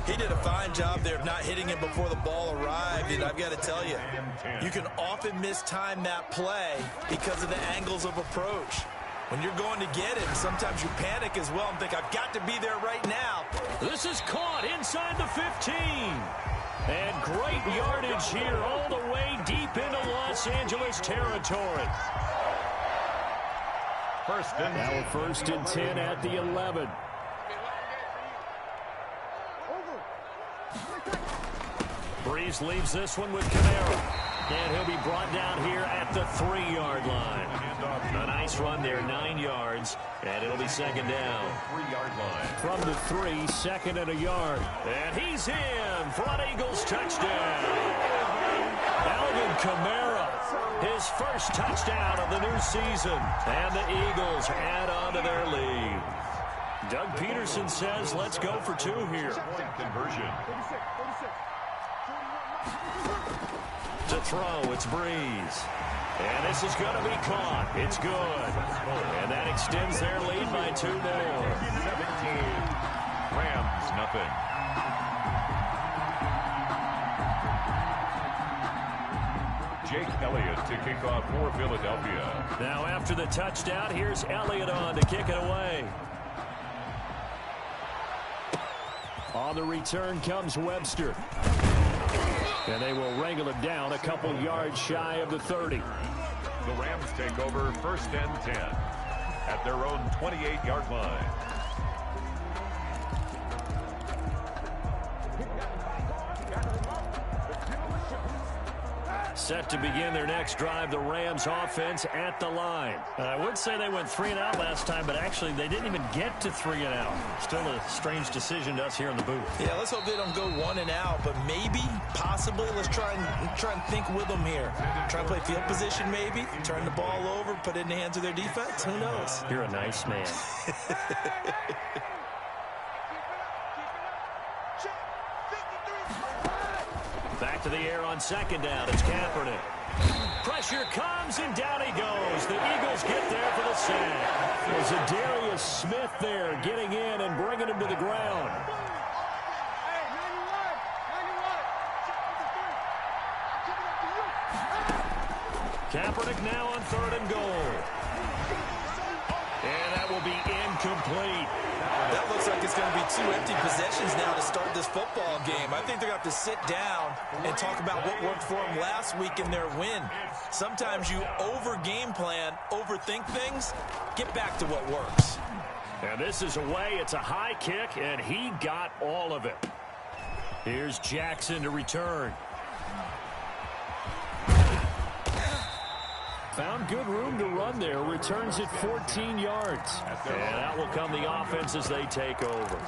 He did a fine job there of not hitting him before the ball arrived. And I've got to tell you, you can often mistime that play because of the angles of approach. When you're going to get it, sometimes you panic as well and think, I've got to be there right now. This is caught inside the 15. And great yardage here all the way deep into Los Angeles territory. Now 1st and 10 at the 11. Breeze leaves this one with Kamara. And he'll be brought down here at the 3-yard line. A nice run there, 9 yards. And it'll be 2nd down. 3-yard line. From the 3, 2nd and a yard. And he's in for an Eagles touchdown. Alvin Kamara, his first touchdown of the new season. And the Eagles add on to their lead. Doug Peterson says, let's go for 2 here. Conversion. To throw, it's Breeze. And this is going to be caught. It's good. And that extends their lead by 2 more. 17. Rams, nothing. Jake Elliott to kick off for Philadelphia. Now after the touchdown, here's Elliott on to kick it away. On the return comes Webster. And they will wrangle it down a couple yards shy of the 30. The Rams take over 1st and 10 at their own 28-yard line. Set to begin their next drive, the Rams offense at the line. I would say they went 3 and out last time, but actually they didn't even get to 3 and out. Still a strange decision to us here in the booth. Yeah, let's hope they don't go 1 and out, but maybe, possibly, let's try and think with them here. Try and play field position maybe, turn the ball over, put it in the hands of their defense. Who knows? You're a nice man. Back to the air on 2nd down. It's Kaepernick. Pressure comes, and down he goes. The Eagles get there for the sack. There's a Darius Smith there getting in and bringing him to the ground. Kaepernick now on 3rd and goal. And that will be incomplete. That looks like it's going to be 2 empty possessions now to start this football game. I think they're going to have to sit down and talk about what worked for them last week in their win. Sometimes you over-game plan, overthink things, get back to what works. And this is away. It's a high kick, and he got all of it. Here's Jackson to return. Found good room to run there. Returns it 14 yards. And out will come the offense as they take over.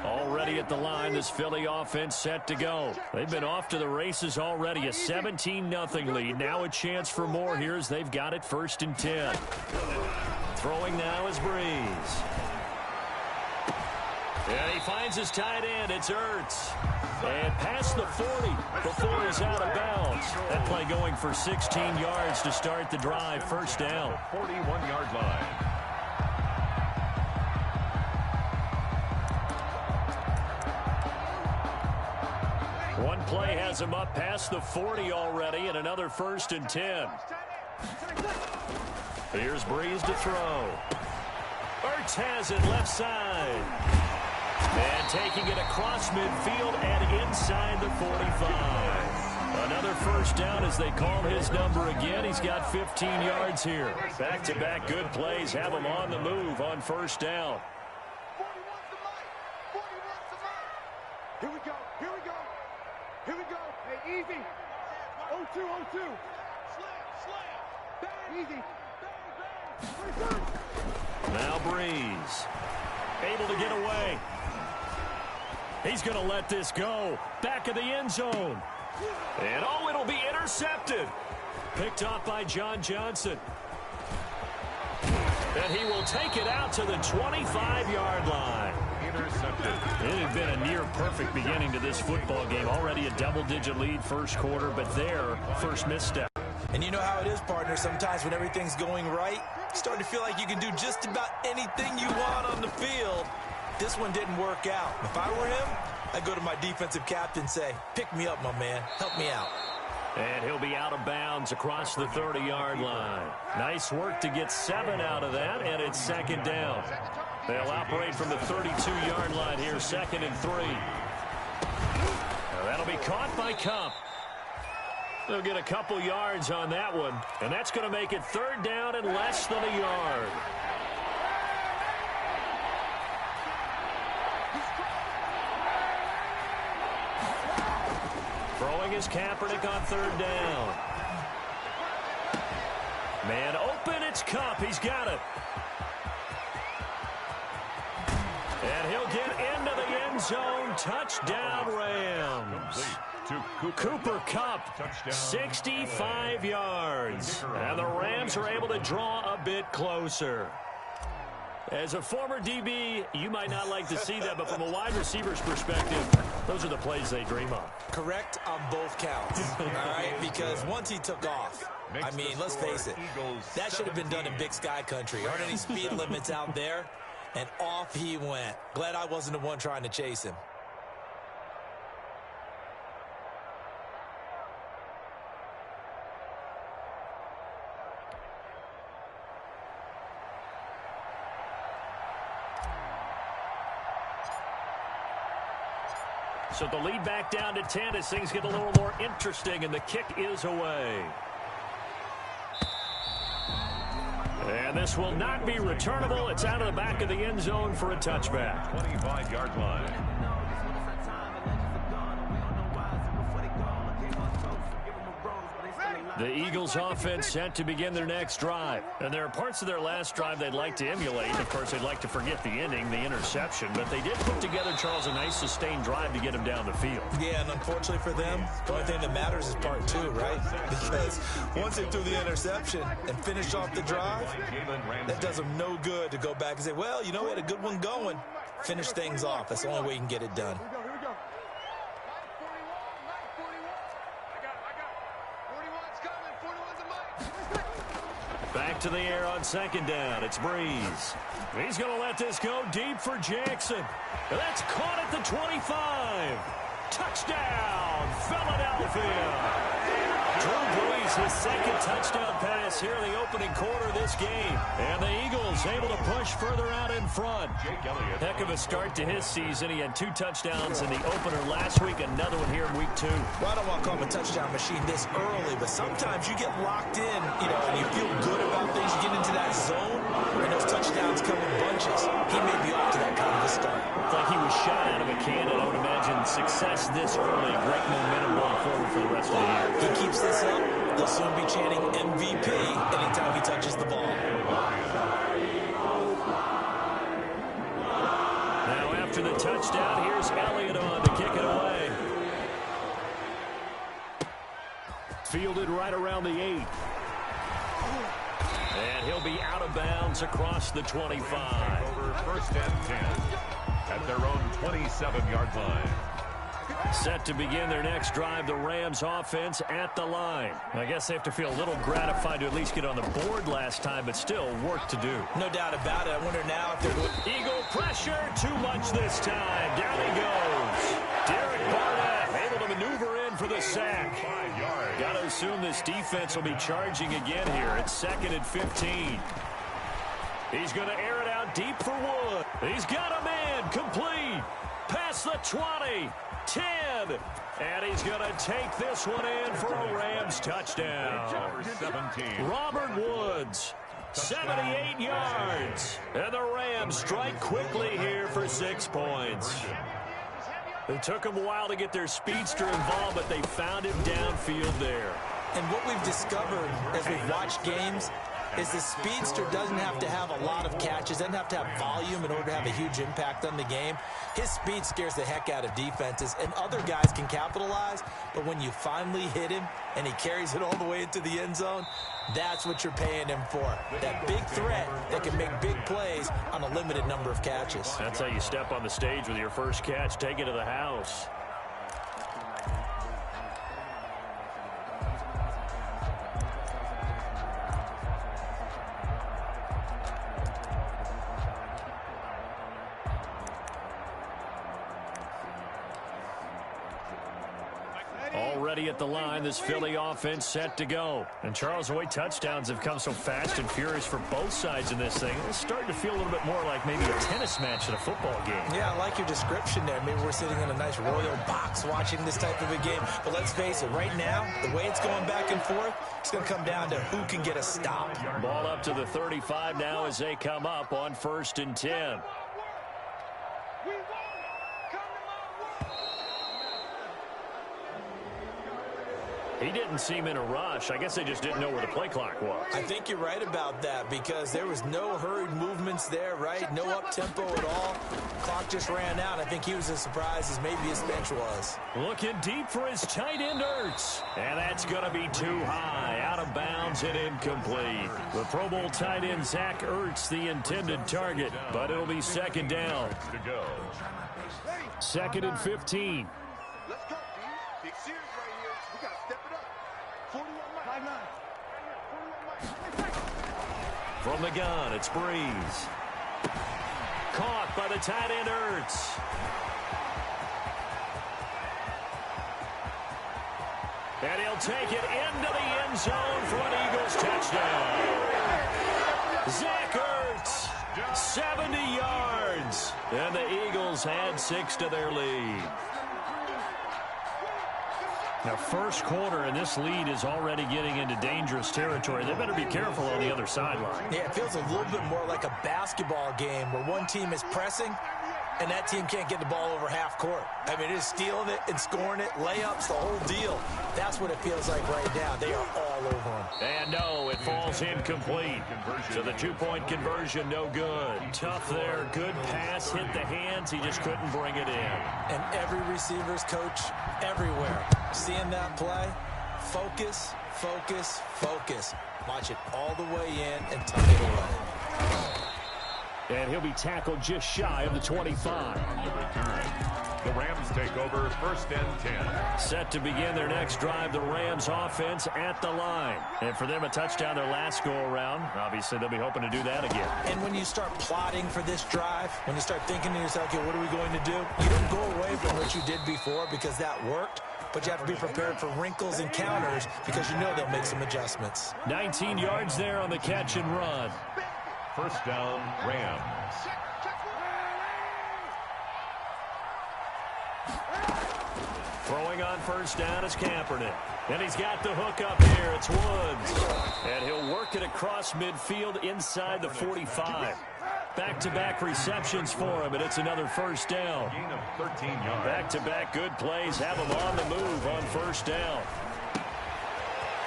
Already at the line, this Philly offense set to go. They've been off to the races already. A 17-0 lead. Now a chance for more here as they've got it 1st and 10. Throwing now is Breeze. And he finds his tight end. It's Ertz. And past the 40 before he's out of bounds. That play going for 16 yards to start the drive. 1st down. 41-yard line. One play has him up past the 40 already, and another 1st and 10. Here's Breeze to throw. Ertz has it left side. And taking it across midfield and inside the 45. Another 1st down as they call his number again. He's got 15 yards here. Back-to-back good plays have him on the move on 1st down. Here we go. Here we go. Here we go. Hey, easy. 0-2, 0-2. Slam. Bang. Easy. Bang. Now Breeze. Able to get away. He's going to let this go. Back of the end zone. And it'll be intercepted. Picked off by John Johnson. And he will take it out to the 25-yard line. Intercepted. It had been a near-perfect beginning to this football game. Already a double-digit lead 1st quarter, but their first misstep. And you know how it is, partner. Sometimes when everything's going right, you start to feel like you can do just about anything you want on the field. This one didn't work out. If I were him, I'd go to my defensive captain and say, pick me up, my man. Help me out. And he'll be out of bounds across the 30-yard line. Nice work to get 7 out of that, and it's 2nd down. They'll operate from the 32-yard line here, 2nd and 3. Now that'll be caught by Cup. They'll get a couple yards on that one, and that's going to make it 3rd down and less than a yard. Throwing is Kaepernick on 3rd down. Man open, it's Cup. He's got it. And he'll get into the end zone. Touchdown, Rams. Cooper Kupp, 65 yards. And the Rams are able to draw a bit closer. As a former DB, you might not like to see that, but from a wide receiver's perspective, those are the plays they dream of. Correct on both counts, all right? Because once he took off, I mean, let's face it, that should have been done in Big Sky country. Aren't any speed limits out there? And off he went. Glad I wasn't the one trying to chase him. So the lead back down to 10 as things get a little more interesting, and the kick is away. And this will not be returnable. It's out of the back of the end zone for a touchback. 25-yard line. The Eagles offense set to begin their next drive. And there are parts of their last drive they'd like to emulate. Of course, they'd like to forget the ending, the interception. But they did put together, Charles, a nice sustained drive to get him down the field. Yeah, and unfortunately for them, the only thing that matters is part 2, right? Because once they threw the interception and finished off the drive, that does them no good to go back and say, well, you know, we had a good one going. Finish things off. That's the only way you can get it done. Back to the air on 2nd down. It's Breeze. He's going to let this go deep for Jackson. And that's caught at the 25. Touchdown, Philadelphia. Drew Brees, his second touchdown pass here in the opening quarter of this game. And the Eagles able to push further out in front. Heck of a start to his season. He had 2 touchdowns in the opener last week, another one here in week 2. Well, I don't want to call him a touchdown machine this early, but sometimes you get locked in, and you feel good about things. You get into that zone, and those touchdowns come in bunches. He may be off to that kind of a start. It's like he was shot out of a cannon. I would imagine success this early. Great momentum going forward for the rest of the year. He keeps this up, they'll soon be chanting MVP anytime he touches the ball. Now after the touchdown, here's Elliott on to kick it away. Fielded right around the 8. And he'll be out of bounds across the 25. Over first and 10 at their own 27-yard line. Set to begin their next drive, the Rams offense at the line. I guess they have to feel a little gratified to at least get on the board last time, but still work to do. No doubt about it. I wonder now if they're... Eagle pressure, too much this time. Down he goes. Derek Barnett able to maneuver in for the sack. 5 yards. Got to assume this defense will be charging again here. It's 2nd and 15. He's going to air it out deep for Wood. He's got a man complete. Past the 20. 10, and he's going to take this one in for a Rams touchdown. Number 17. Robert Woods, 78 yards, and the Rams strike quickly here for 6 points. It took them a while to get their speedster involved, but they found him downfield there. And what we've discovered as we've watched games is the speedster doesn't have to have a lot of catches, doesn't have to have volume in order to have a huge impact on the game. His speed scares the heck out of defenses, and other guys can capitalize, but when you finally hit him and he carries it all the way into the end zone, that's what you're paying him for. That big threat that can make big plays on a limited number of catches. That's how you step on the stage with your first catch, take it to the house. Already at the line, this Philly offense set to go. And Charles, the way touchdowns have come so fast and furious for both sides in this thing, it's starting to feel a little bit more like maybe a tennis match at a football game. Yeah, I like your description there. Maybe we're sitting in a nice royal box watching this type of a game. But let's face it, right now, the way it's going back and forth, it's going to come down to who can get a stop. Ball up to the 35 now as they come up on 1st and 10. He didn't seem in a rush. I guess they just didn't know where the play clock was. I think you're right about that because there was no hurried movements there, right? No up-tempo at all. Clock just ran out. I think he was as surprised as maybe his bench was. Looking deep for his tight end, Ertz. And that's going to be too high. Out of bounds and incomplete. The Pro Bowl tight end, Zach Ertz, the intended target. But it'll be 2nd down. 2nd and 15. Let's go, dude. Big series right here. We got to step it up. 41 miles. 41 miles. From the gun, it's Breeze. Caught by the tight end, Ertz. And he'll take it into the end zone for an Eagles touchdown. Zach Ertz, 70 yards. And the Eagles add 6 to their lead. Now, first quarter, and this lead is already getting into dangerous territory. They better be careful on the other sideline. Yeah, it feels a little bit more like a basketball game where one team is pressing and that team can't get the ball over half court. I mean, it is stealing it and scoring it, layups, the whole deal. That's what it feels like right now. They are all over them. And no, it falls incomplete. So the two-point conversion, no good. Tough there, good pass, hit the hands. He just couldn't bring it in. And every receiver's coach everywhere, seeing that play, focus, focus, focus. Watch it all the way in and tuck it away. And he'll be tackled just shy of the 25. On the return, The Rams take over 1st and 10. Set to begin their next drive, the Rams offense at the line. And for them, a touchdown their last go-around. Obviously, they'll be hoping to do that again. And when you start plotting for this drive, when you start thinking to yourself, okay, what are we going to do? You don't go away from what you did before because that worked. But you have to be prepared for wrinkles and counters because you know they'll make some adjustments. 19 yards there on the catch and run. 1st down, Rams. Throwing on 1st down is Kaepernick. And he's got the hook up here. It's Woods. And he'll work it across midfield inside the 45. Back-to-back receptions for him, and it's another 1st down. Gain of 13 yards. Back-to-back good plays have him on the move on 1st down.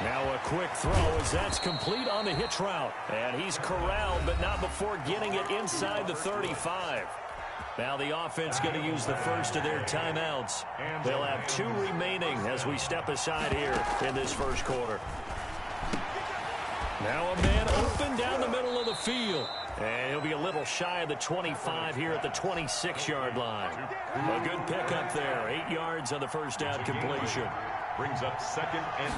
Now a quick throw as that's complete on the hitch route. And he's corralled, but not before getting it inside the 35. Now the offense going to use the first of their timeouts. They'll have 2 remaining as we step aside here in this 1st quarter. Now a man open down the middle of the field. And he'll be a little shy of the 25 here at the 26-yard line. A good pickup there. 8 yards on the 1st down completion. Brings up 2nd and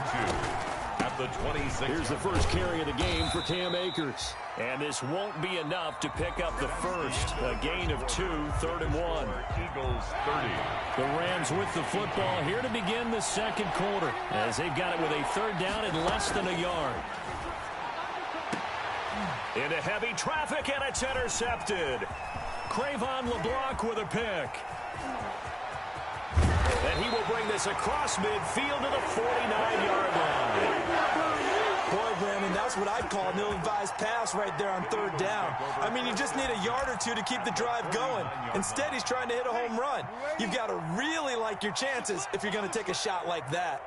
2 at the 26. Here's the first carry of the game for Cam Akers. And this won't be enough to pick up the first. A gain of 2, 3rd and 1. Eagles 30. The Rams with the football here to begin the 2nd quarter as they've got it with a 3rd down and less than a yard. Into heavy traffic, and it's intercepted. Cravon LeBlanc with a pick. And he will bring this across midfield to the 49-yard line. Boy, Brandon, that's what I'd call an ill-advised pass right there on 3rd down. I mean, you just need a yard or 2 to keep the drive going. Instead, he's trying to hit a home run. You've got to really like your chances if you're going to take a shot like that.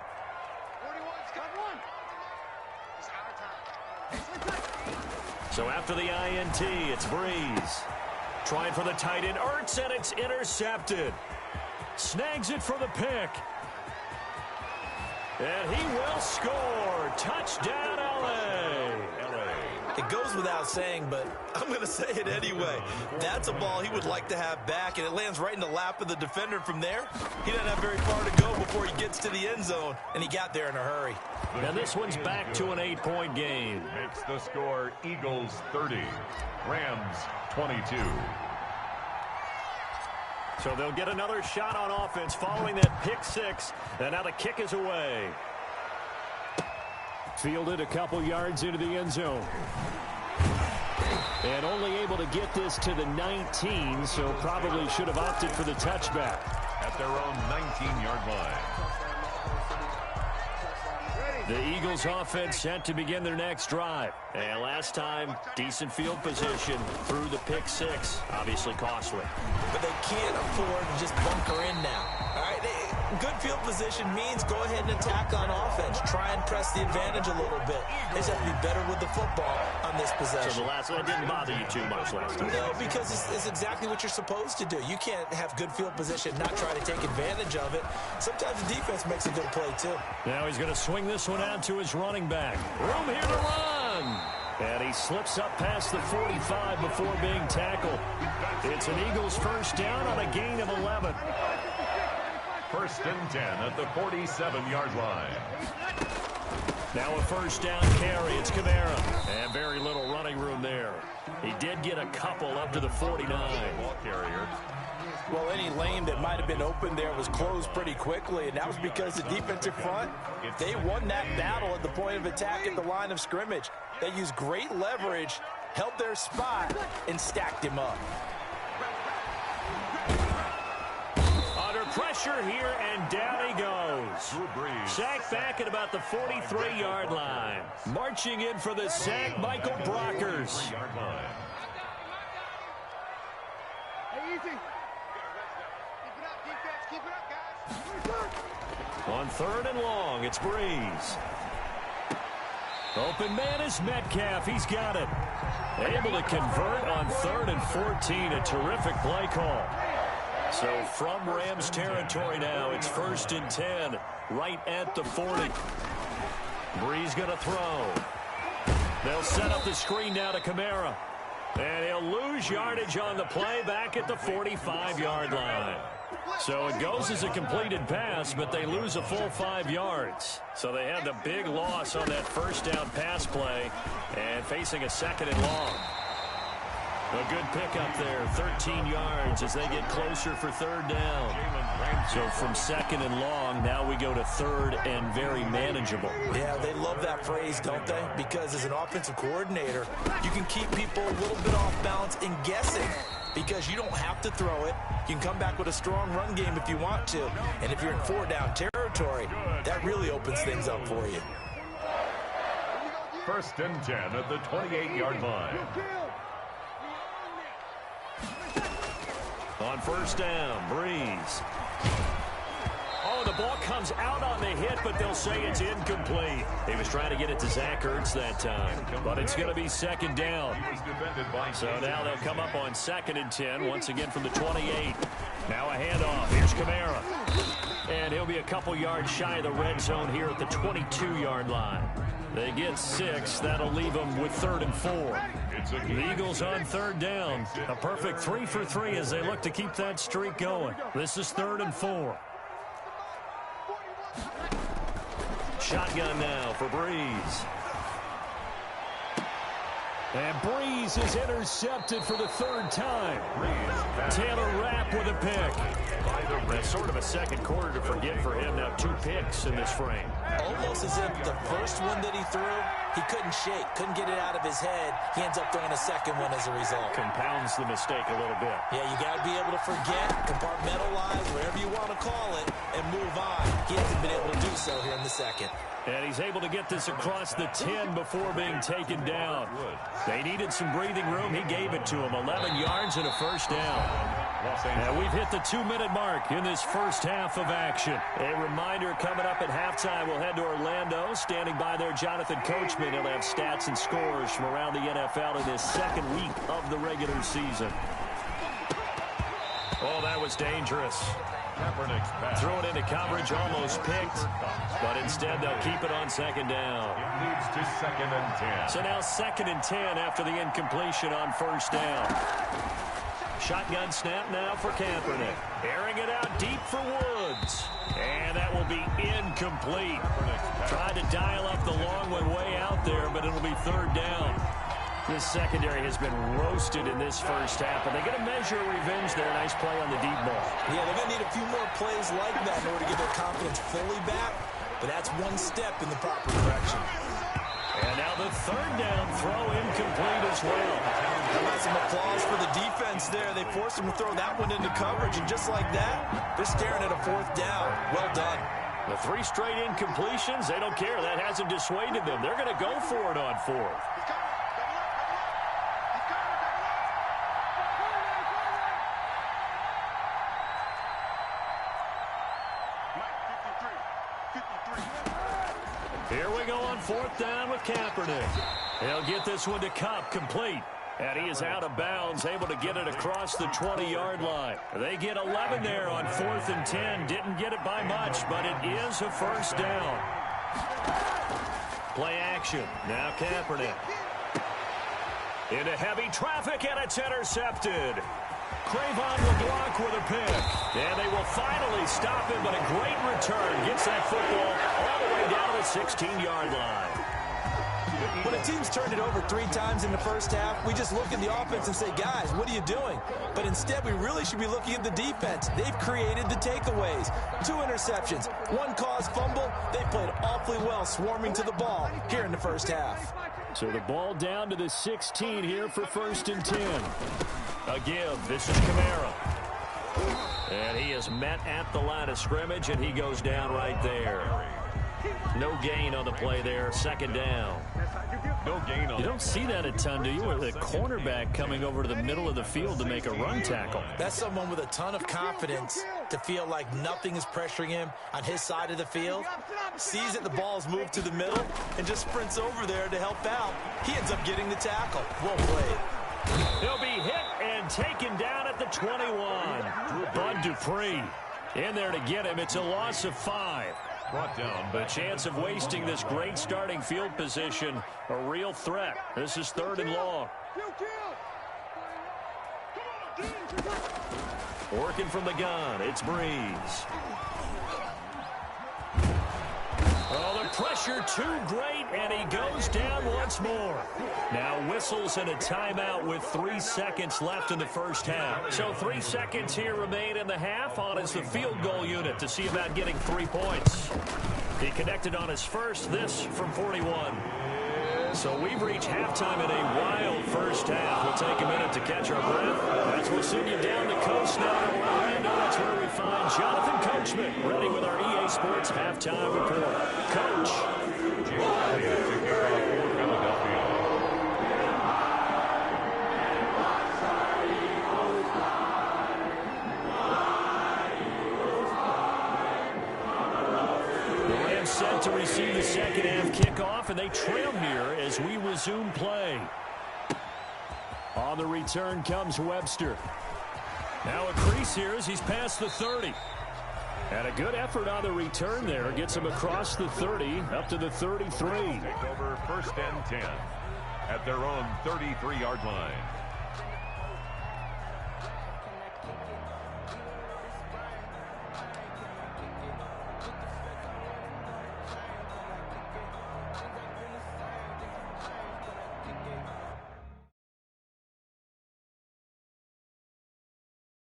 So after the INT, it's Breeze. Trying for the tight end, Ertz, and it's intercepted. Snags it for the pick. And he will score. Touchdown, L.A. It goes without saying, but I'm going to say it anyway. That's a ball he would like to have back, and it lands right in the lap of the defender from there. He doesn't have very far to go before he gets to the end zone, and he got there in a hurry. Now this one's back to an 8-point game. Makes the score Eagles 30, Rams 22. So they'll get another shot on offense following that pick 6, and now the kick is away. Fielded a couple yards into the end zone. And only able to get this to the 19, so probably should have opted for the touchback. At their own 19-yard line. The Eagles offense set to begin their next drive. And last time, decent field position through the pick 6. Obviously costly. But they can't afford to just bunker in now. All right, good field position means go ahead and attack on offense. Try and press the advantage a little bit. They just have to be better with the football on this possession. So the last one didn't bother you too much last time? No, because it's exactly what you're supposed to do. You can't have good field position, not try to take advantage of it. Sometimes the defense makes a good play, too. Now he's going to swing this one out to his running back. Room here to run. And he slips up past the 45 before being tackled. It's an Eagles 1st down on a gain of 11. 1st and 10 at the 47-yard line. Now a 1st down carry. It's Kamara. And very little running room there. He did get a couple up to the 49. Ball carrier. Well, any lane that might have been open there was closed pretty quickly, and that was because the defensive front, they won that battle at the point of attack at the line of scrimmage. They used great leverage, held their spot, and stacked him up. Under pressure here, and down he goes. Sacked back at about the 43-yard line. Marching in for the sack, Michael Brockers. Hey, easy. Keep it up, guys. On 3rd and long, it's Breeze. Open man is Metcalf. He's got it. Able to convert on 3rd and 14. A terrific play call. So from Rams territory now, it's 1st and 10, right at the 40. Breeze going to throw. They'll set up the screen now to Kamara. And he'll lose yardage on the play back at the 45-yard line. So it goes as a completed pass, but they lose a full 5 yards. So they had the big loss on that first down pass play and facing a 2nd and long. A good pickup there, 13 yards as they get closer for 3rd down. So from 2nd and long, now we go to 3rd and very manageable. Yeah, they love that phrase, don't they? Because as an offensive coordinator, you can keep people a little bit off balance and guessing because you don't have to throw it. You can come back with a strong run game if you want to. And if you're in 4-down territory, that really opens things up for you. 1st and 10 at the 28-yard line. On 1st down, Breeze. Oh, the ball comes out on the hit, but they'll say it's incomplete. He was trying to get it to Zach Ertz that time, but it's going to be 2nd down. So now they'll come up on 2nd and 10, once again from the 28. Now a handoff. Here's Kamara. And he'll be a couple yards shy of the red zone here at the 22-yard line. They get 6. That'll leave them with 3rd and 4. The Eagles on 3rd down. A perfect 3 for 3 as they look to keep that streak going. This is 3rd and 4. Shotgun now for Breeze. And Breeze is intercepted for the 3rd time. Taylor Rapp with a pick. That's sort of a second quarter to forget for him. Now 2 picks in this frame. Almost as if the first one that he threw, he couldn't shake, couldn't get it out of his head. He ends up throwing a second one as a result. Compounds the mistake a little bit. Yeah, you got to be able to forget, compartmentalize, whatever you want to call it, and move on. He hasn't been able to do so here in the 2nd. And he's able to get this across the 10 before being taken down. They needed some breathing room. He gave it to him. 11 yards and a 1st down. Now we've hit the 2-minute mark in this first half of action. A reminder coming up at halftime, we'll head to Orlando. Standing by there, Jonathan Coachman. He'll have stats and scores from around the NFL in this 2nd week of the regular season. Oh, that was dangerous. Throw it into coverage, almost picked, but instead they'll keep it on 2nd down. It leads to 2nd and 10. So now 2nd and 10 after the incompletion on 1st down. Shotgun snap now for Kaepernick. Airing it out deep for Woods. And that will be incomplete. Tried to dial up the long one way out there, but it'll be 3rd down. This secondary has been roasted in this first half, and they're going to measure revenge there. Nice play on the deep ball. Yeah, they're going to need a few more plays like that in order to get their confidence fully back, but that's one step in the proper direction. And now the 3rd down throw incomplete as well. How about some applause for the defense there? They forced him to throw that one into coverage, and just like that, they're staring at a 4th down. Well done. The 3 straight incompletions, they don't care. That hasn't dissuaded them. They're going to go for it on 4th. Here we go on 4th down with Kaepernick. He'll get this one to Kupp, complete. And he is out of bounds, able to get it across the 20-yard line. They get 11 there on 4th and 10. Didn't get it by much, but it is a 1st down. Play action. Now Kaepernick. Into heavy traffic, and it's intercepted. Cravon will block with a pick. And they will finally stop him, but a great return. Gets that football all the way down to the 16-yard line. When a team's turned it over 3 times in the first half, we just look at the offense and say, guys, what are you doing? But instead, we really should be looking at the defense. They've created the takeaways. 2 interceptions, 1 caused fumble. They played awfully well swarming to the ball here in the first half. So the ball down to the 16 here for 1st and 10. A give. This is Kamara. And he is met at the line of scrimmage, and he goes down right there. No gain on the play there. 2nd down. No gain on. You don't see that a ton, do you? With a cornerback coming over to the middle of the field to make a run tackle. That's someone with a ton of confidence to feel like nothing is pressuring him on his side of the field. Sees that the ball is moved to the middle and just sprints over there to help out. He ends up getting the tackle. Well played. He'll be hit and taken down at the 21. Bud Dupree in there to get him. It's a loss of 5. Brought down. The chance of wasting this great starting field position, a real threat. This is 3rd and long. Working from the gun, it's Breeze. Oh, the pressure too great, and he goes down once more. Now whistles and a timeout with 3 seconds left in the first half. So 3 seconds here remain in the half. On is the field goal unit to see about getting 3 points. He connected on his first, this from 41. So we've reached halftime in a wild first half. We'll take a minute to catch our breath as we'll send you down the coast now to Orlando. That's where we find Jonathan Coachman ready with our EA Sports halftime report. Coach. Set to receive the second half kickoff, and they trail here as we resume play. On the return comes Webster. Now a crease here as he's past the 30. And a good effort on the return there. Gets him across the 30, up to the 33. Take over 1st and 10 at their own 33-yard line.